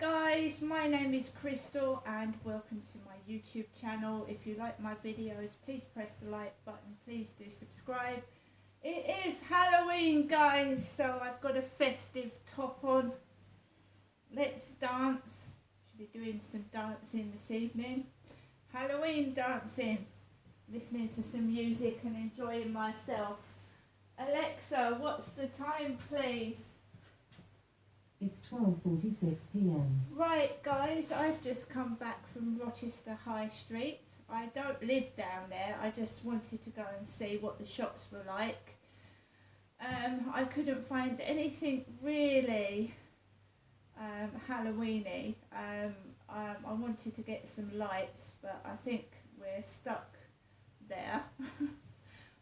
Guys, my name is Crystal and welcome to my YouTube channel. If you like my videos, please press the like button, please do subscribe. It is Halloween, guys, so I've got a festive top on. Let's dance. Should be doing some dancing this evening. Halloween dancing, listening to some music and enjoying myself. Alexa, what's the time, please? It's 12:46 p.m. Right, guys, I've just come back from Rochester High Street. I don't live down there. I just wanted to go and see what the shops were like. I couldn't find anything really Halloweeny. I wanted to get some lights, but I think we're stuck there.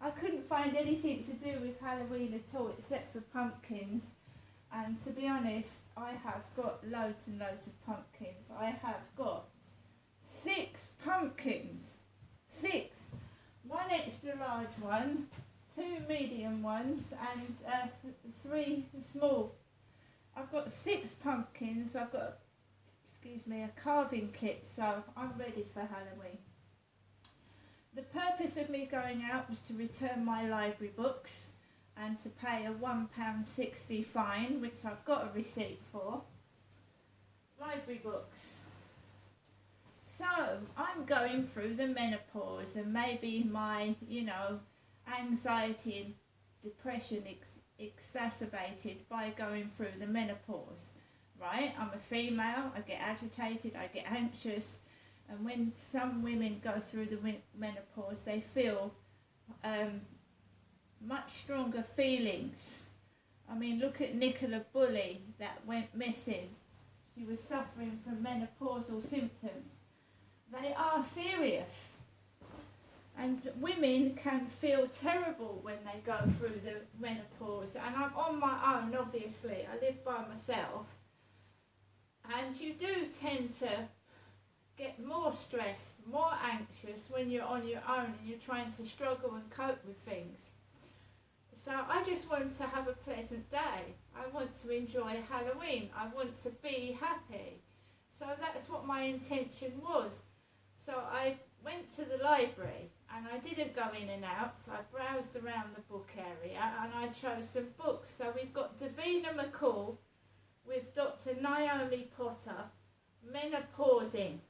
I couldn't find anything to do with Halloween at all except for pumpkins. And to be honest, I have got loads and loads of pumpkins. I have got 6 pumpkins. 6. 1 extra large one, 2 medium ones, and 3 small. I've got 6 pumpkins. I've got, a carving kit, so I'm ready for Halloween. The purpose of me going out was to return my library books and to pay a £1.60 fine, which I've got a receipt for. Library books. So, I'm going through the menopause and maybe my, anxiety and depression exacerbated by going through the menopause, right? I'm a female, I get agitated, I get anxious, and when some women go through the menopause, they feel much stronger feelings. I mean, look at Nicola Bulley that went missing. She was suffering from menopausal symptoms. They are serious. And women can feel terrible when they go through the menopause. And I'm on my own, obviously. I live by myself. And you do tend to get more stressed, more anxious when you're on your own and you're trying to struggle and cope with things. So I just want to have a pleasant day. I want to enjoy Halloween. I want to be happy. So that's what my intention was. So I went to the library and I didn't go in and out. I browsed around the book area and I chose some books. So we've got Davina McCall with Dr. Naomi Potter, Menopausing,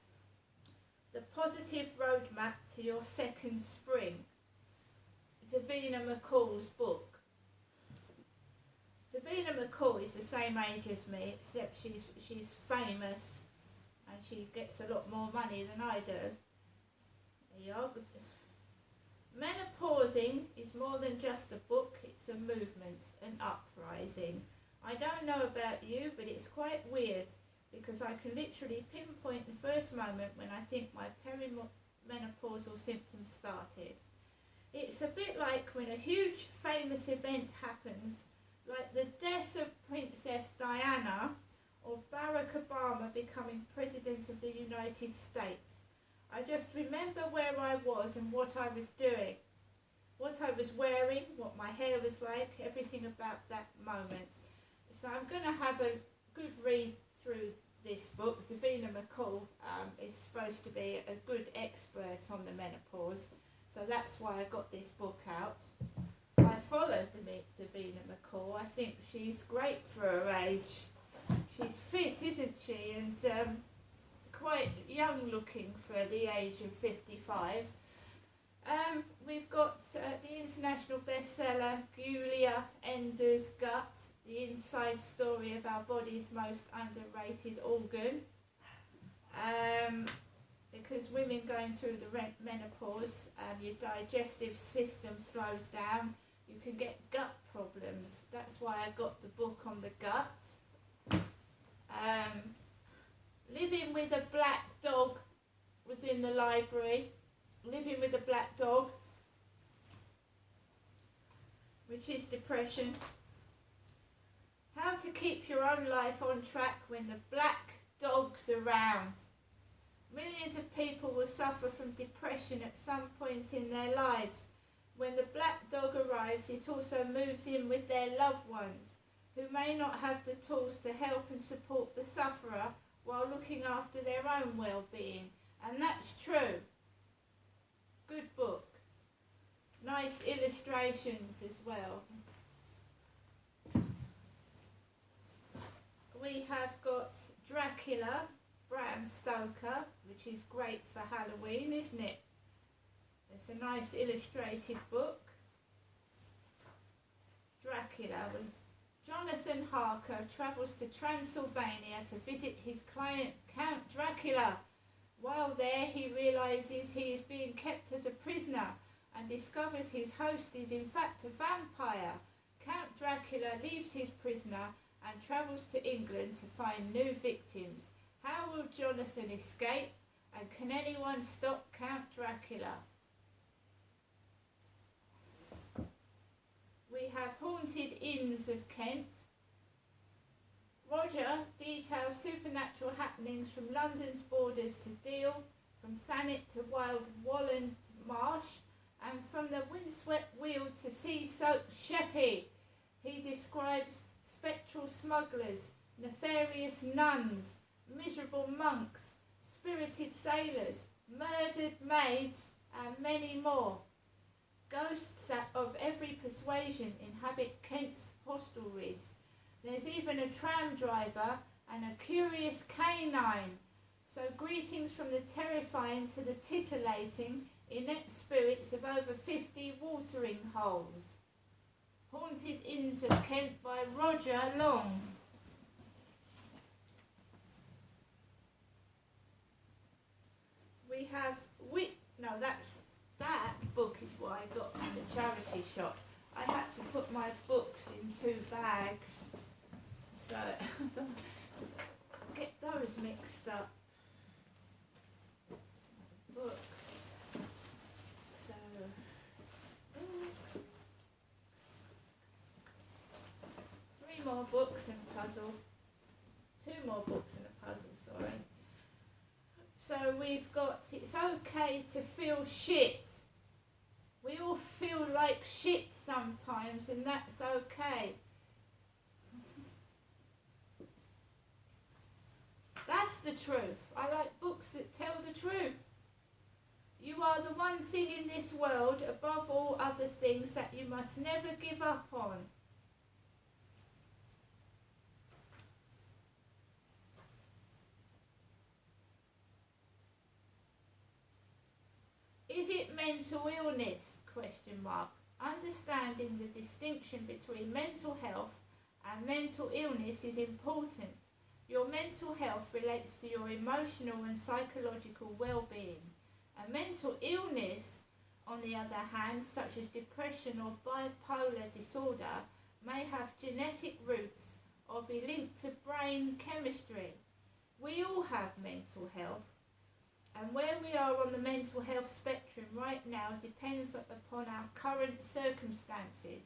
The Positive Roadmap to Your Second Spring. Davina McCall's book. Davina McCall is the same age as me, except she's famous and she gets a lot more money than I do. There you are. Menopausing is more than just a book, it's a movement, an uprising. I don't know about you, but it's quite weird because I can literally pinpoint the first moment when I think my perimenopausal symptoms started. It's a bit like when a huge famous event happens, like the death of Princess Diana or Barack Obama becoming President of the United States. I just remember where I was and what I was doing, what I was wearing, what my hair was like, everything about that moment. So I'm going to have a good read through this book. Davina McCall is supposed to be a good expert on the menopause. So that's why I got this book out. I follow Davina McCall. I think she's great for her age. She's fit, isn't she? And quite young looking for the age of 55. We've got the international bestseller, Julia Ender's Gut, the inside story of our body's most underrated organ. Because women going through the menopause, your digestive system slows down, you can get gut problems. That's why I got the book on the gut. Living with a Black Dog was in the library. Living with a Black Dog, which is depression. How to keep your own life on track when the black dog's around. Millions of people will suffer from depression at some point in their lives. When the black dog arrives, it also moves in with their loved ones, who may not have the tools to help and support the sufferer while looking after their own well-being. And that's true. Good book. Nice illustrations as well. We have got Dracula, Bram Stoker, which is great for Halloween, isn't it? It's a nice illustrated book. Dracula. Jonathan Harker travels to Transylvania to visit his client Count Dracula. While there, he realizes he is being kept as a prisoner and discovers his host is in fact a vampire. Count Dracula leaves his prisoner and travels to England to find new victims. How will Jonathan escape, and can anyone stop Count Dracula? We have Haunted Inns of Kent. Roger details supernatural happenings from London's borders to Deal, from Thanet to Wild Wallen Marsh, and from the windswept Weald to sea-soaked Sheppey. He describes spectral smugglers, nefarious nuns, miserable monks, spirited sailors, murdered maids, and many more. Ghosts of every persuasion inhabit Kent's hostelries. There's even a tram driver and a curious canine. So greetings from the terrifying to the titillating, inept spirits of over 50 watering holes. Haunted Inns of Kent by Roger Long. We have that book is what I got from the charity shop. I had to put my books in 2 bags, so I don't get those mixed up. Books. So 3 more books and a puzzle. 2 more books and a puzzle, sorry. So we've got It's Okay to Feel Shit. We all feel like shit sometimes, and that's okay. That's the truth. I like books that tell the truth. You are the one thing in this world, above all other things, that you must never give up on. Is it mental illness? ? Understanding the distinction between mental health and mental illness is important. Your mental health relates to your emotional and psychological well-being. A mental illness, on the other hand, such as depression or bipolar disorder, may have genetic roots or be linked to brain chemistry. We all have mental health, and where we are on the mental health spectrum right now depends upon our current circumstances,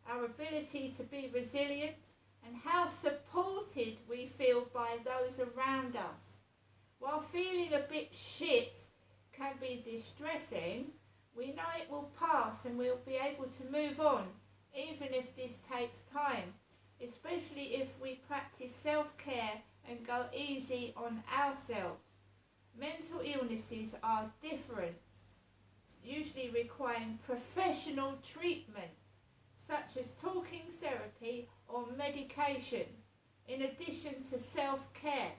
our ability to be resilient, and how supported we feel by those around us. While feeling a bit shit can be distressing, we know it will pass and we'll be able to move on, even if this takes time, especially if we practice self-care and go easy on ourselves. Mental illnesses are different, usually requiring professional treatment, such as talking therapy or medication, in addition to self-care.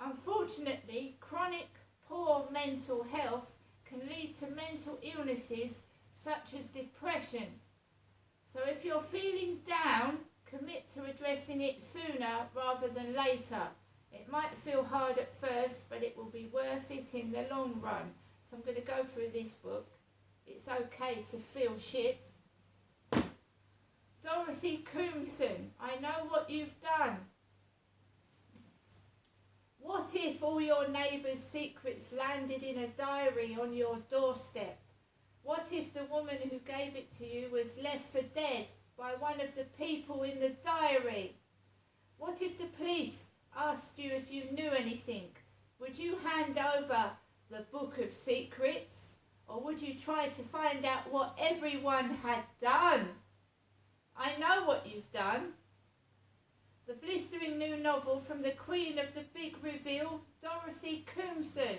Unfortunately, chronic poor mental health can lead to mental illnesses such as depression. So if you're feeling down, commit to addressing it sooner rather than later. It might feel hard at first, but it will be worth it in the long run. So I'm going to go through this book. It's Okay to Feel Shit. Dorothy Coomson, I know what you've done. What if all your neighbours' secrets landed in a diary on your doorstep? What if the woman who gave it to you was left for dead by one of the people in the diary? What if the police asked you if you knew anything? Would you hand over the book of secrets, or would you try to find out what everyone had done? I know what you've done. The blistering new novel from the Queen of the Big Reveal, Dorothy Coomson.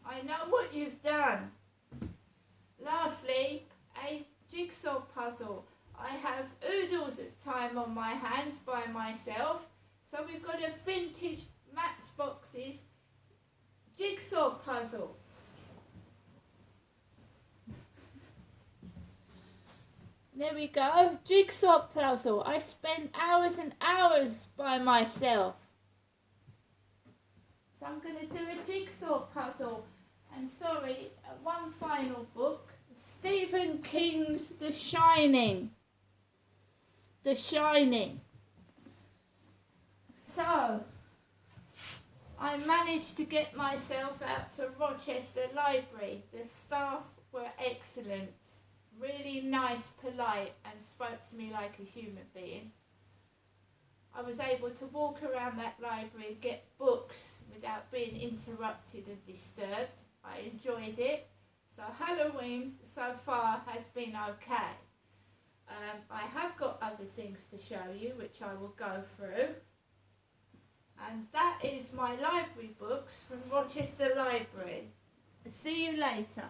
I know what you've done. Lastly, a jigsaw puzzle. I have oodles of time on my hands by myself, so we've got a vintage Matchboxes jigsaw puzzle. There we go, jigsaw puzzle. I spent hours and hours by myself. So I'm going to do a jigsaw puzzle. And sorry, one final book, Stephen King's The Shining. The Shining. So, I managed to get myself out to Rochester Library. The staff were excellent. Really nice, polite, and spoke to me like a human being. I was able to walk around that library and get books without being interrupted and disturbed. I enjoyed it. So Halloween so far has been okay. I have got other things to show you, which I will go through. And that is my library books from Rochester Library. See you later.